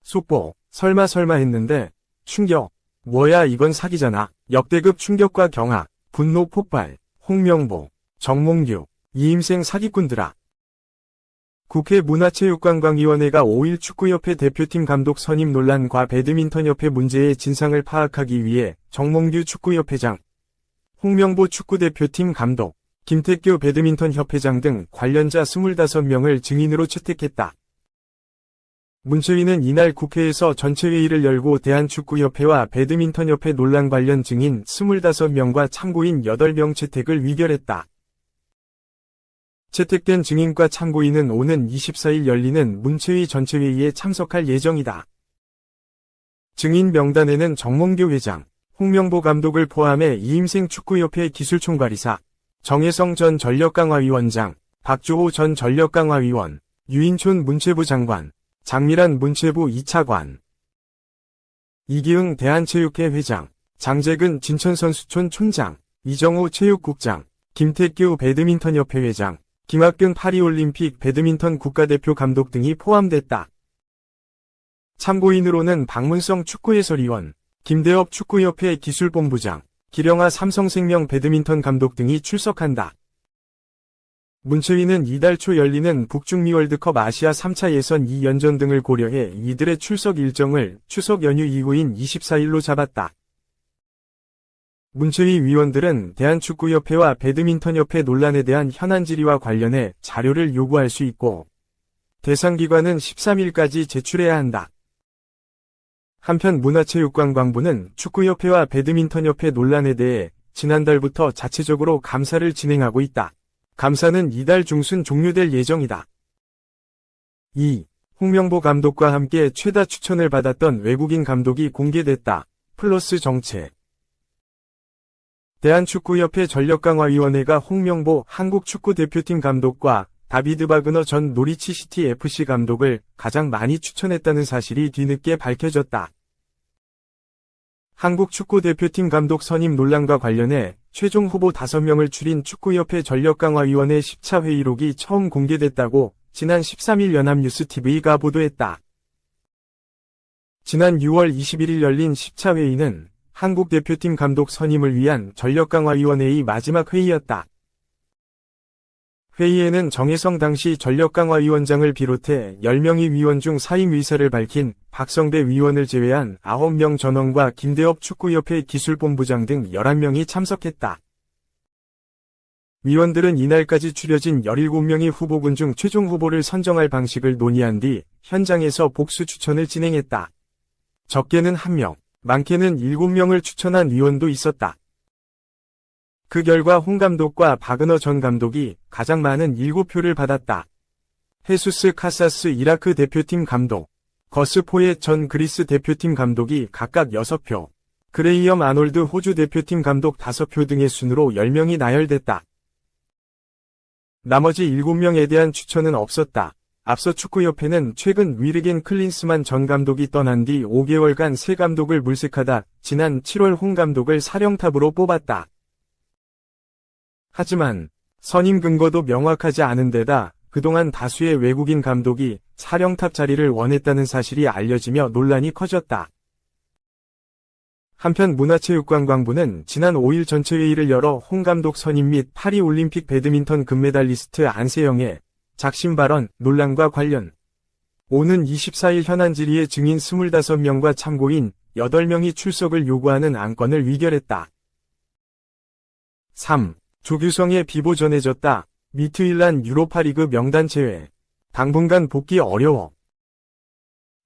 속보, 설마 했는데, 충격. 뭐야 이건 사기잖아. 역대급 충격과 경악, 분노 폭발, 홍명보, 정몽규, 이임생 사기꾼들아. 국회 문화체육관광위원회가 5일 축구협회 대표팀 감독 선임 논란과 배드민턴협회 문제의 진상을 파악하기 위해 정몽규 축구협회장, 홍명보 축구대표팀 감독, 김태규 배드민턴협회장 등 관련자 25명을 증인으로 채택했다. 문체위는 이날 국회에서 전체회의를 열고 대한축구협회와 배드민턴협회 논란 관련 증인 25명과 참고인 8명 채택을 의결했다. 채택된 증인과 참고인은 오는 24일 열리는 문체위 전체회의에 참석할 예정이다. 증인 명단에는 정몽규 회장, 홍명보 감독을 포함해 이임생 축구협회 기술총괄이사, 정혜성 전 전력강화위원장, 박조호 전 전력강화위원, 유인촌 문체부 장관, 장미란 문체부 2차관, 이기흥 대한체육회 회장, 장재근 진천선수촌 촌장, 이정우 체육국장, 김태규 배드민턴협회 회장, 김학균 파리올림픽 배드민턴 국가대표 감독 등이 포함됐다. 참고인으로는 박문성 축구해설위원, 김대업 축구협회 기술본부장, 기령아 삼성생명 배드민턴 감독 등이 출석한다. 문체위는 이달 초 열리는 북중미 월드컵 아시아 3차 예선 2연전 등을 고려해 이들의 출석 일정을 추석 연휴 이후인 24일로 잡았다. 문체위 위원들은 대한축구협회와 배드민턴협회 논란에 대한 현안 질의와 관련해 자료를 요구할 수 있고, 대상 기관은 13일까지 제출해야 한다. 한편 문화체육관광부는 축구협회와 배드민턴협회 논란에 대해 지난달부터 자체적으로 감사를 진행하고 있다. 감사는 이달 중순 종료될 예정이다. 2. 홍명보 감독과 함께 최다 추천을 받았던 외국인 감독이 공개됐다. 플러스 정책. 대한축구협회 전력강화위원회가 홍명보 한국축구대표팀 감독과 다비드 바그너 전 노리치시티 FC 감독을 가장 많이 추천했다는 사실이 뒤늦게 밝혀졌다. 한국축구대표팀 감독 선임 논란과 관련해 최종 후보 5명을 추린 축구협회 전력강화위원회 10차 회의록이 처음 공개됐다고 지난 13일 연합뉴스TV가 보도했다. 지난 6월 21일 열린 10차 회의는 한국 대표팀 감독 선임을 위한 전력강화위원회의 마지막 회의였다. 회의에는 정혜성 당시 전력강화위원장을 비롯해 10명의 위원 중 사임 의사를 밝힌 박성배 위원을 제외한 9명 전원과 김대업 축구협회 기술본부장 등 11명이 참석했다. 위원들은 이날까지 추려진 17명의 후보군 중 최종 후보를 선정할 방식을 논의한 뒤 현장에서 복수 추천을 진행했다. 적게는 1명, 많게는 7명을 추천한 위원도 있었다. 그 결과 홍 감독과 바그너 전 감독이 가장 많은 7표를 받았다. 헤수스 카사스 이라크 대표팀 감독, 거스 포엣 전 그리스 대표팀 감독이 각각 6표, 그레이엄 아놀드 호주 대표팀 감독 5표 등의 순으로 10명이 나열됐다. 나머지 7명에 대한 추천은 없었다. 앞서 축구협회는 최근 위르겐 클린스만 전 감독이 떠난 뒤 5개월간 새 감독을 물색하다 지난 7월 홍 감독을 사령탑으로 뽑았다. 하지만 선임 근거도 명확하지 않은 데다 그동안 다수의 외국인 감독이 사령탑 자리를 원했다는 사실이 알려지며 논란이 커졌다. 한편 문화체육관광부는 지난 5일 전체회의를 열어 홍 감독 선임 및 파리올림픽 배드민턴 금메달리스트 안세영의 작심 발언 논란과 관련 오는 24일 현안 질의에 증인 25명과 참고인 8명이 출석을 요구하는 안건을 의결했다. 3. 조규성의 비보 전해졌다. 미트윌란 유로파리그 명단 제외. 당분간 복귀 어려워.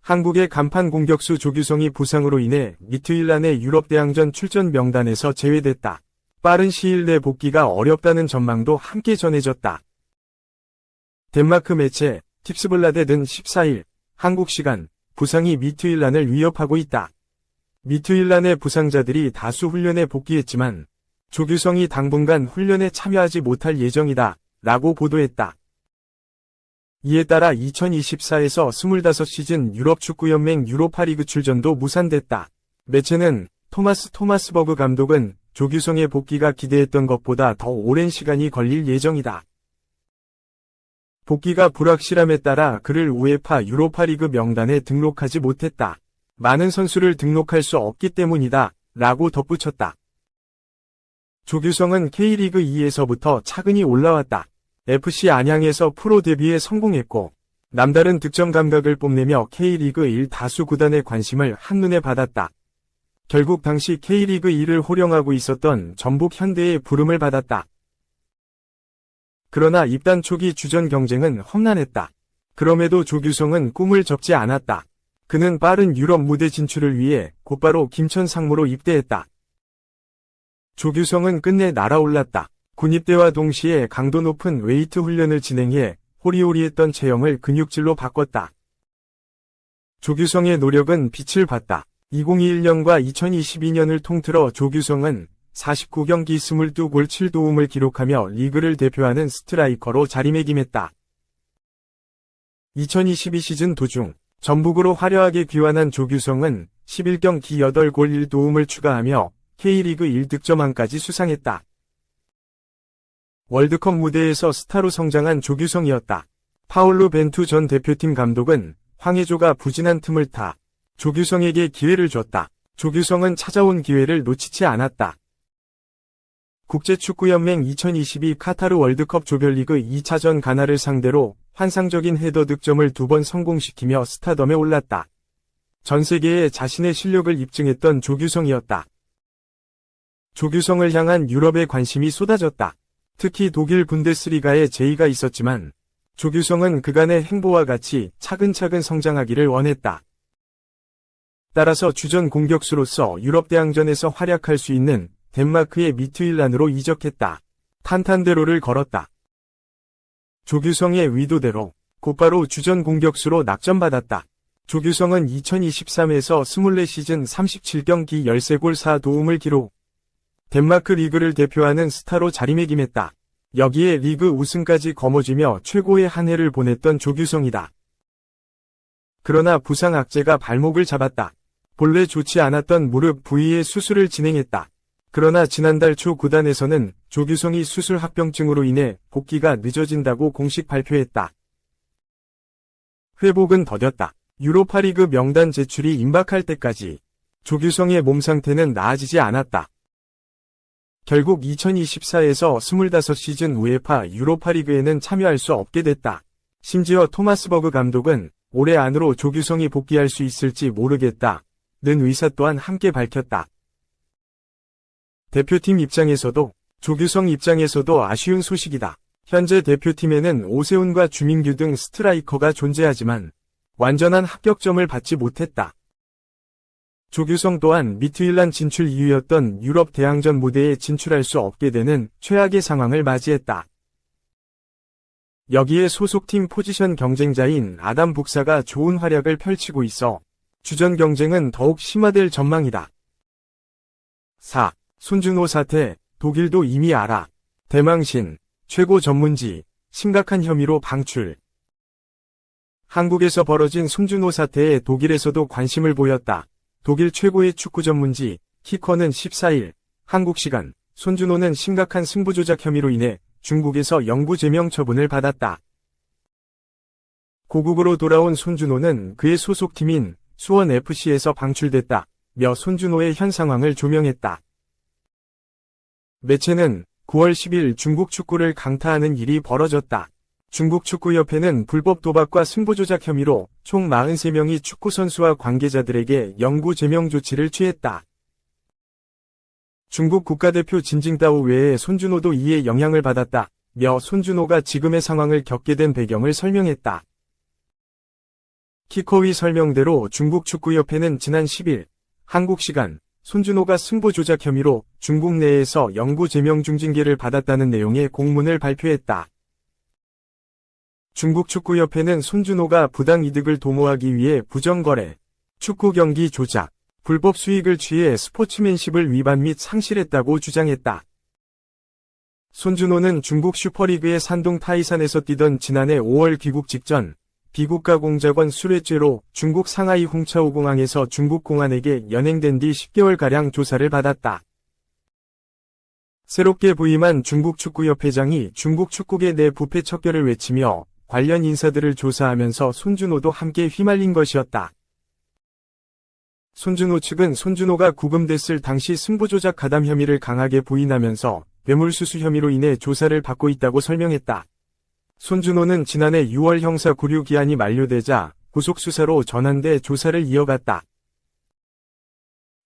한국의 간판 공격수 조규성이 부상으로 인해 미트윌란의 유럽대항전 출전 명단에서 제외됐다. 빠른 시일 내 복귀가 어렵다는 전망도 함께 전해졌다. 덴마크 매체 팁스블라데는 14일 한국 시간 부상이 미트윌란을 위협하고 있다. 미트윌란의 부상자들이 다수 훈련에 복귀했지만 조규성이 당분간 훈련에 참여하지 못할 예정이다 라고 보도했다. 이에 따라 2024에서 25시즌 유럽축구연맹 유로파리그 출전도 무산됐다. 매체는 토마스버그 감독은 조규성의 복귀가 기대했던 것보다 더 오랜 시간이 걸릴 예정이다. 복귀가 불확실함에 따라 그를 우에파 유로파리그 명단에 등록하지 못했다. 많은 선수를 등록할 수 없기 때문이다. 라고 덧붙였다. 조규성은 K리그 2에서부터 차근히 올라왔다. FC 안양에서 프로 데뷔에 성공했고 남다른 득점 감각을 뽐내며 K리그 1 다수 구단의 관심을 한눈에 받았다. 결국 당시 K리그 2를 호령하고 있었던 전북 현대의 부름을 받았다. 그러나 입단 초기 주전 경쟁은 험난했다. 그럼에도 조규성은 꿈을 접지 않았다. 그는 빠른 유럽 무대 진출을 위해 곧바로 김천 상무로 입대했다. 조규성은 끝내 날아올랐다. 군입대와 동시에 강도 높은 웨이트 훈련을 진행해 호리호리했던 체형을 근육질로 바꿨다. 조규성의 노력은 빛을 봤다. 2021년과 2022년을 통틀어 조규성은 49경기 22골 7도움을 기록하며 리그를 대표하는 스트라이커로 자리매김했다. 2022 시즌 도중 전북으로 화려하게 귀환한 조규성은 11경기 8골 1도움을 추가하며 K리그 1득점왕까지 수상했다. 월드컵 무대에서 스타로 성장한 조규성이었다. 파올로 벤투 전 대표팀 감독은 황의조가 부진한 틈을 타 조규성에게 기회를 줬다. 조규성은 찾아온 기회를 놓치지 않았다. 국제축구연맹 2022 카타르 월드컵 조별리그 2차전 가나를 상대로 환상적인 헤더 득점을 2번 성공시키며 스타덤에 올랐다. 전 세계에 자신의 실력을 입증했던 조규성이었다. 조규성을 향한 유럽의 관심이 쏟아졌다. 특히 독일 분데스리가에 제의가 있었지만 조규성은 그간의 행보와 같이 차근차근 성장하기를 원했다. 따라서 주전 공격수로서 유럽 대항전에서 활약할 수 있는 덴마크의 미트윌란으로 이적했다. 탄탄대로를 걸었다. 조규성의 의도대로 곧바로 주전 공격수로 낙점받았다. 조규성은 2023에서 24시즌 37경기 13골 4도움을 기록. 덴마크 리그를 대표하는 스타로 자리매김했다. 여기에 리그 우승까지 거머쥐며 최고의 한 해를 보냈던 조규성이다. 그러나 부상 악재가 발목을 잡았다. 본래 좋지 않았던 무릎 부위에 수술을 진행했다. 그러나 지난달 초 구단에서는 조규성이 수술 합병증으로 인해 복귀가 늦어진다고 공식 발표했다. 회복은 더뎠다. 유로파리그 명단 제출이 임박할 때까지 조규성의 몸 상태는 나아지지 않았다. 결국 2024에서 25시즌 우에파 유로파리그에는 참여할 수 없게 됐다. 심지어 토마스 버그 감독은 올해 안으로 조규성이 복귀할 수 있을지 모르겠다는 의사 또한 함께 밝혔다. 대표팀 입장에서도 조규성 입장에서도 아쉬운 소식이다. 현재 대표팀에는 오세훈과 주민규 등 스트라이커가 존재하지만 완전한 합격점을 받지 못했다. 조규성 또한 미트윌란 진출 이유였던 유럽 대항전 무대에 진출할 수 없게 되는 최악의 상황을 맞이했다. 여기에 소속팀 포지션 경쟁자인 아담 북사가 좋은 활약을 펼치고 있어 주전 경쟁은 더욱 심화될 전망이다. 4. 손준호 사태, 독일도 이미 알아. 대망신, 최고 전문지, 심각한 혐의로 방출. 한국에서 벌어진 손준호 사태에 독일에서도 관심을 보였다. 독일 최고의 축구 전문지, 키커는 14일, 한국 시간, 손준호는 심각한 승부조작 혐의로 인해 중국에서 영구 제명 처분을 받았다. 고국으로 돌아온 손준호는 그의 소속팀인 수원FC에서 방출됐다. 며 손준호의 현 상황을 조명했다. 매체는 9월 10일 중국 축구를 강타하는 일이 벌어졌다. 중국 축구협회는 불법 도박과 승부조작 혐의로 총 43명이 축구선수와 관계자들에게 영구 제명 조치를 취했다. 중국 국가대표 진징다오 외에 손준호도 이에 영향을 받았다. 며 손준호가 지금의 상황을 겪게 된 배경을 설명했다. 키커의 설명대로 중국 축구협회는 지난 10일 한국 시간 손준호가 승부 조작 혐의로 중국 내에서 영구 제명 중징계를 받았다는 내용의 공문을 발표했다. 중국 축구협회는 손준호가 부당 이득을 도모하기 위해 부정거래, 축구 경기 조작, 불법 수익을 취해 스포츠맨십을 위반 및 상실했다고 주장했다. 손준호는 중국 슈퍼리그의 산동 타이산에서 뛰던 지난해 5월 귀국 직전 비국가 공작원 수뢰죄로 중국 상하이 홍차오 공항에서 중국 공안에게 연행된 뒤 10개월가량 조사를 받았다. 새롭게 부임한 중국 축구협회장이 중국 축구계 내 부패 척결을 외치며 관련 인사들을 조사하면서 손준호도 함께 휘말린 것이었다. 손준호 측은 손준호가 구금됐을 당시 승부조작 가담 혐의를 강하게 부인하면서 뇌물수수 혐의로 인해 조사를 받고 있다고 설명했다. 손준호는 지난해 6월 형사 구류 기한이 만료되자 구속수사로 전환돼 조사를 이어갔다.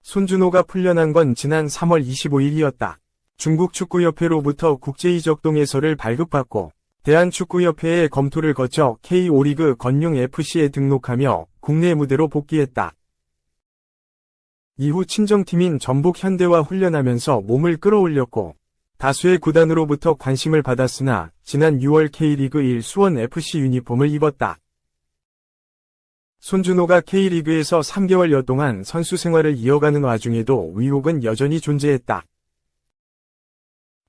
손준호가 풀려난 건 지난 3월 25일이었다. 중국축구협회로부터 국제이적동해서를 발급받고 대한축구협회의 검토를 거쳐 K5리그 건용FC에 등록하며 국내 무대로 복귀했다. 이후 친정팀인 전북현대와 훈련하면서 몸을 끌어올렸고 다수의 구단으로부터 관심을 받았으나 지난 6월 K리그 1 수원FC 유니폼을 입었다. 손준호가 K리그에서 3개월여 동안 선수 생활을 이어가는 와중에도 의혹은 여전히 존재했다.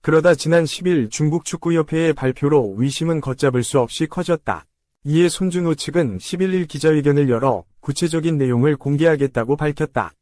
그러다 지난 10일 중국축구협회의 발표로 의심은 걷잡을 수 없이 커졌다. 이에 손준호 측은 11일 기자회견을 열어 구체적인 내용을 공개하겠다고 밝혔다.